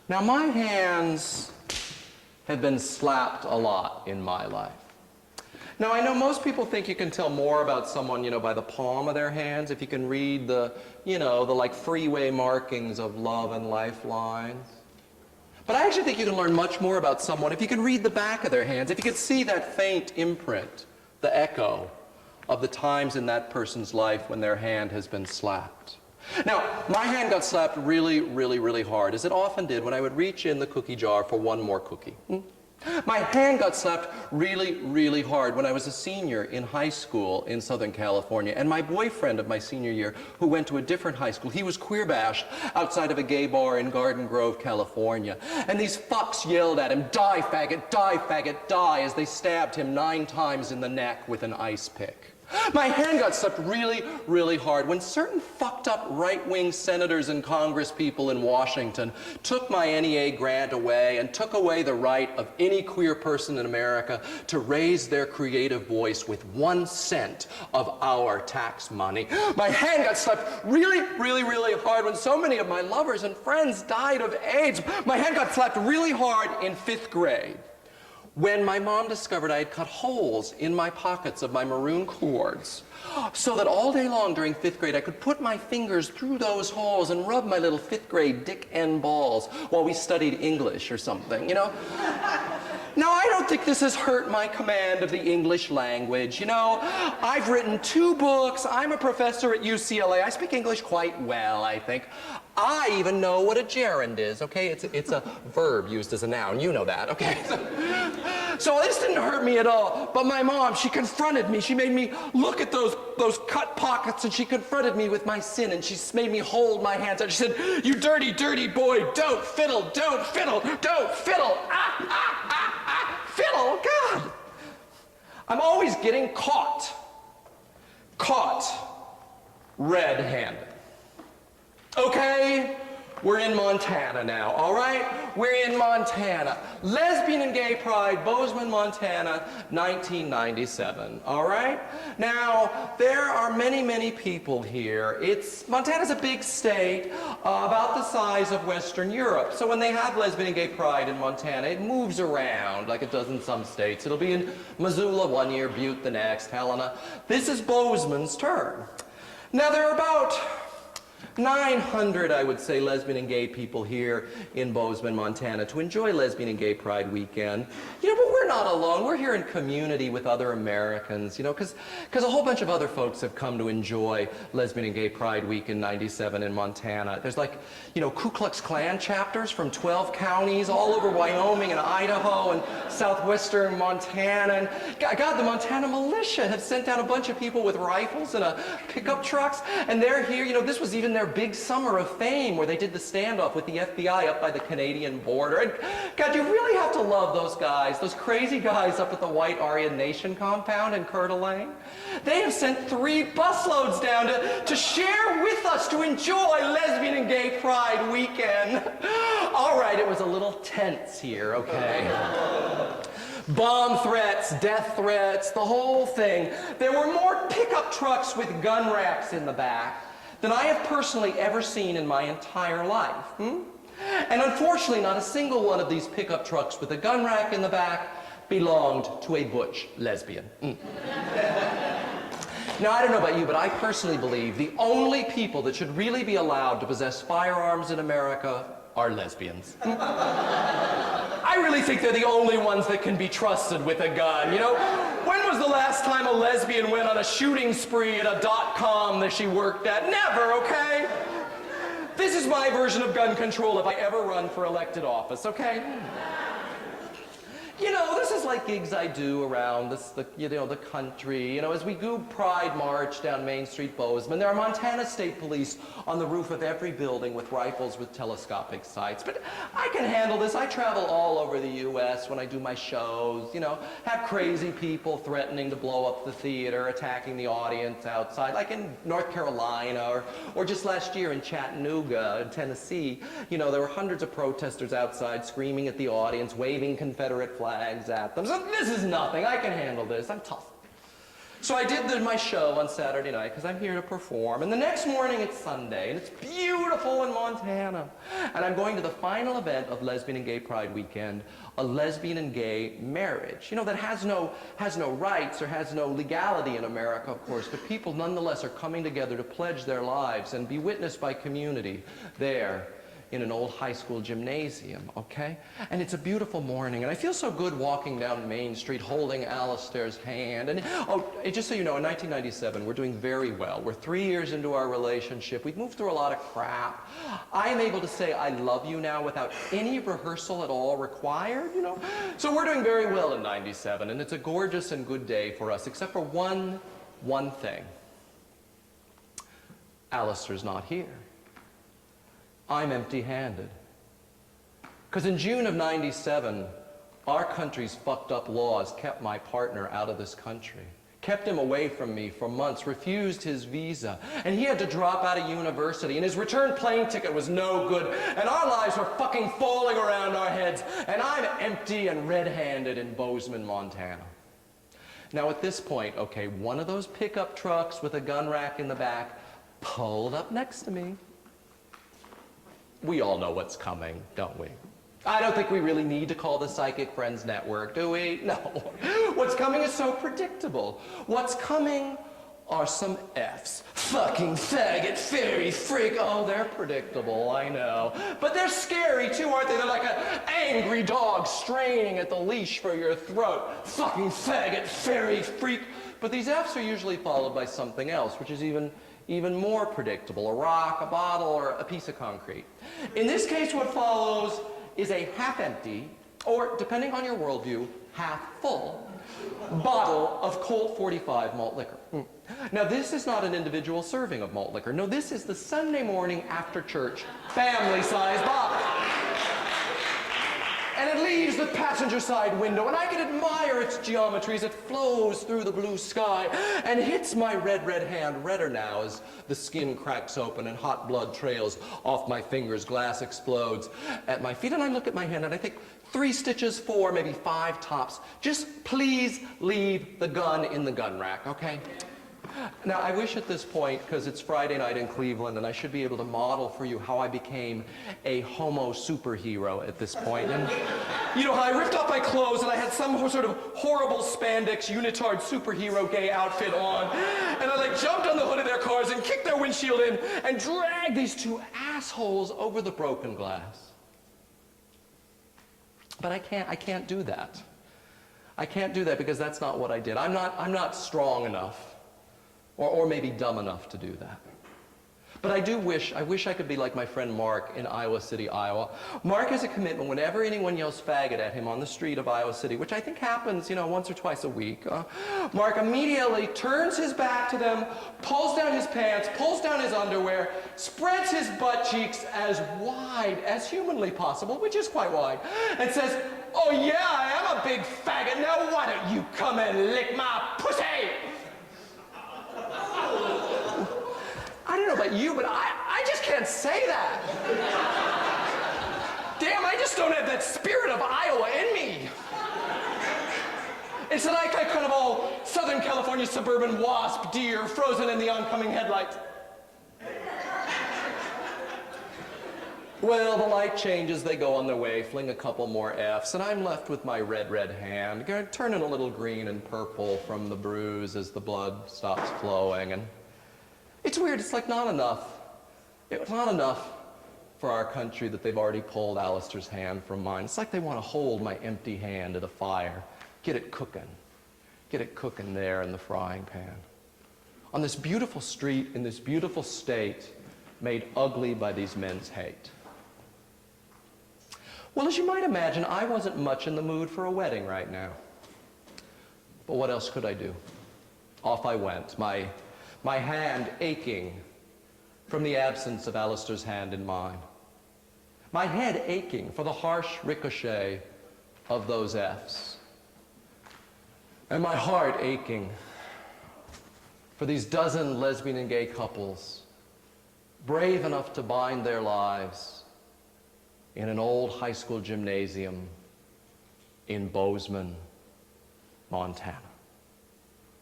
Now, my hands have been slapped a lot in my life. Now, I know most people think you can tell more about someone, by the palm of their hands, if you can read the like freeway markings of love and lifelines. But I actually think you can learn much more about someone if you can read the back of their hands, if you can see that faint imprint, the echo of the times in that person's life when their hand has been slapped. Now, my hand got slapped really, really, really hard, as it often did when I would reach in the cookie jar for one more cookie. My hand got slapped really, really hard when I was a senior in high school in Southern California. And my boyfriend of my senior year, who went to a different high school, he was queer bashed outside of a gay bar in Garden Grove, California. And these fucks yelled at him, "Die, faggot, die, faggot, die," as they stabbed him 9 times in the neck with an ice pick. My hand got slapped really, really hard when certain fucked up right-wing senators and congresspeople in Washington took my NEA grant away and took away the right of any queer person in America to raise their creative voice with 1 cent of our tax money. My hand got slapped really, really, really hard when so many of my lovers and friends died of AIDS. My hand got slapped really hard in 5th grade. When my mom discovered I had cut holes in my pockets of my maroon cords, so that all day long during 5th grade I could put my fingers through those holes and rub my little 5th grade Dick N balls while we studied English or something, Now, I don't think this has hurt my command of the English language. I've written 2 books. I'm a professor at UCLA. I speak English quite well, I think. I even know what a gerund is, okay? It's a verb used as a noun. You know that, okay? So this didn't hurt me at all. But my mom, she confronted me. She made me look at those cut pockets, and she confronted me with my sin, and she made me hold my hands out. She said, "You dirty, dirty boy, don't fiddle, don't fiddle, don't fiddle. Fiddle, God." I'm always getting caught red-handed. Okay, we're in Montana now, all right? We're in Montana. Lesbian and Gay Pride, Bozeman, Montana, 1997, all right? Now, there are many, many people here. Montana's a big state, about the size of Western Europe. So when they have Lesbian and Gay Pride in Montana, it moves around like it does in some states. It'll be in Missoula one year, Butte the next, Helena. This is Bozeman's turn. Now, there are about 900, I would say, lesbian and gay people here in Bozeman, Montana to enjoy Lesbian and Gay Pride weekend. But we're not alone. We're here in community with other Americans, because a whole bunch of other folks have come to enjoy Lesbian and Gay Pride week in 97 in Montana. There's Ku Klux Klan chapters from 12 counties all over Wyoming and Idaho and southwestern Montana. And God, the Montana militia have sent down a bunch of people with rifles and pickup trucks, and they're here. This was even their big summer of fame where they did the standoff with the FBI up by the Canadian border. And God, you really have to love those guys, those crazy guys up at the White Aryan Nation compound in Coeur d'Alene. They have sent 3 busloads down to share with us, to enjoy Lesbian and Gay Pride weekend. All right, it was a little tense here, okay? Bomb threats, death threats, the whole thing. There were more pickup trucks with gun racks in the back than I have personally ever seen in my entire life. And unfortunately, not a single one of these pickup trucks with a gun rack in the back belonged to a butch lesbian. Now, I don't know about you, but I personally believe the only people that should really be allowed to possess firearms in America are lesbians. I really think they're the only ones that can be trusted with a gun. When was the last time a lesbian went on a shooting spree at a .com that she worked at? Never, okay? This is my version of gun control if I ever run for elected office, okay? This is like gigs I do around the country. As we do Pride March down Main Street, Bozeman, there are Montana State Police on the roof of every building with rifles with telescopic sights. But I can handle this. I travel all over the U.S. when I do my shows, have crazy people threatening to blow up the theater, attacking the audience outside, like in North Carolina, or just last year in Chattanooga, in Tennessee. There were hundreds of protesters outside screaming at the audience, waving Confederate flags at them. So this is nothing. I can handle this. I'm tough. So I did my show on Saturday night because I'm here to perform. And the next morning it's Sunday, and it's beautiful in Montana. And I'm going to the final event of Lesbian and Gay Pride Weekend, a lesbian and gay marriage. You know, that has no rights or has no legality in America, of course, but people nonetheless are coming together to pledge their lives and be witnessed by community there in an old high school gymnasium, okay? And it's a beautiful morning, and I feel so good walking down Main Street holding Alistair's hand. And, just so you know, in 1997, we're doing very well. We're 3 years into our relationship. We've moved through a lot of crap. I am able to say I love you now without any rehearsal at all required, you know? So we're doing very well in 97, and it's a gorgeous and good day for us, except for one thing. Alistair's not here. I'm empty-handed. Because in June of 97, our country's fucked up laws kept my partner out of this country, kept him away from me for months, refused his visa, and he had to drop out of university, and his return plane ticket was no good, and our lives were fucking falling around our heads, and I'm empty and red-handed in Bozeman, Montana. Now at this point, okay, one of those pickup trucks with a gun rack in the back pulled up next to me. We all know what's coming, don't we? I don't think we really need to call the Psychic Friends Network, do we? No. What's coming is so predictable. What's coming are some Fs. Fucking faggot, fairy, freak. Oh, they're predictable, I know. But they're scary too, aren't they? They're like an angry dog straining at the leash for your throat. Fucking faggot, fairy, freak. But these Fs are usually followed by something else, which is even more predictable, a rock, a bottle, or a piece of concrete. In this case, what follows is a half-empty, or depending on your worldview, half-full bottle of Colt 45 malt liquor. Now, this is not an individual serving of malt liquor. No, this is the Sunday morning after church family-sized bottle. And it leaves the passenger side window, and I can admire its geometry as it flows through the blue sky and hits my red hand, redder now as the skin cracks open and hot blood trails off my fingers, glass explodes at my feet, and I look at my hand and I think 3 stitches, 4, maybe 5 tops. Just please leave the gun in the gun rack, okay? Now, I wish at this point, because it's Friday night in Cleveland, and I should be able to model for you how I became a homo superhero at this point. And, you know, how I ripped off my clothes and I had some sort of horrible spandex unitard superhero gay outfit on. And I, like, jumped on the hood of their cars and kicked their windshield in and dragged these 2 assholes over the broken glass. But I can't do that. I can't do that because that's not what I did. I'm not strong enough. Or maybe dumb enough to do that. But I wish I could be like my friend Mark in Iowa City, Iowa. Mark has a commitment whenever anyone yells faggot at him on the street of Iowa City, which I think happens, you know, once or twice a week. Mark immediately turns his back to them, pulls down his pants, pulls down his underwear, spreads his butt cheeks as wide as humanly possible, which is quite wide, and says, "Oh yeah, I am a big faggot. Now why don't you come and lick my pussy?" I don't know about you, but I just can't say that. Damn, I just don't have that spirit of Iowa in me. It's like a kind of all Southern California suburban wasp deer frozen in the oncoming headlights. Well, the light changes, they go on their way, fling a couple more Fs, and I'm left with my red hand, turning a little green and purple from the bruise as the blood stops flowing. And it's weird, it's like not enough. It's not enough for our country that they've already pulled Alistair's hand from mine. It's like they want to hold my empty hand at a fire, get it cooking there in the frying pan. On this beautiful street, in this beautiful state, made ugly by these men's hate. Well, as you might imagine, I wasn't much in the mood for a wedding right now. But what else could I do? Off I went, my hand aching from the absence of Alistair's hand in mine. My head aching for the harsh ricochet of those Fs. And my heart aching for these dozen lesbian and gay couples brave enough to bind their lives in an old high school gymnasium in Bozeman, Montana.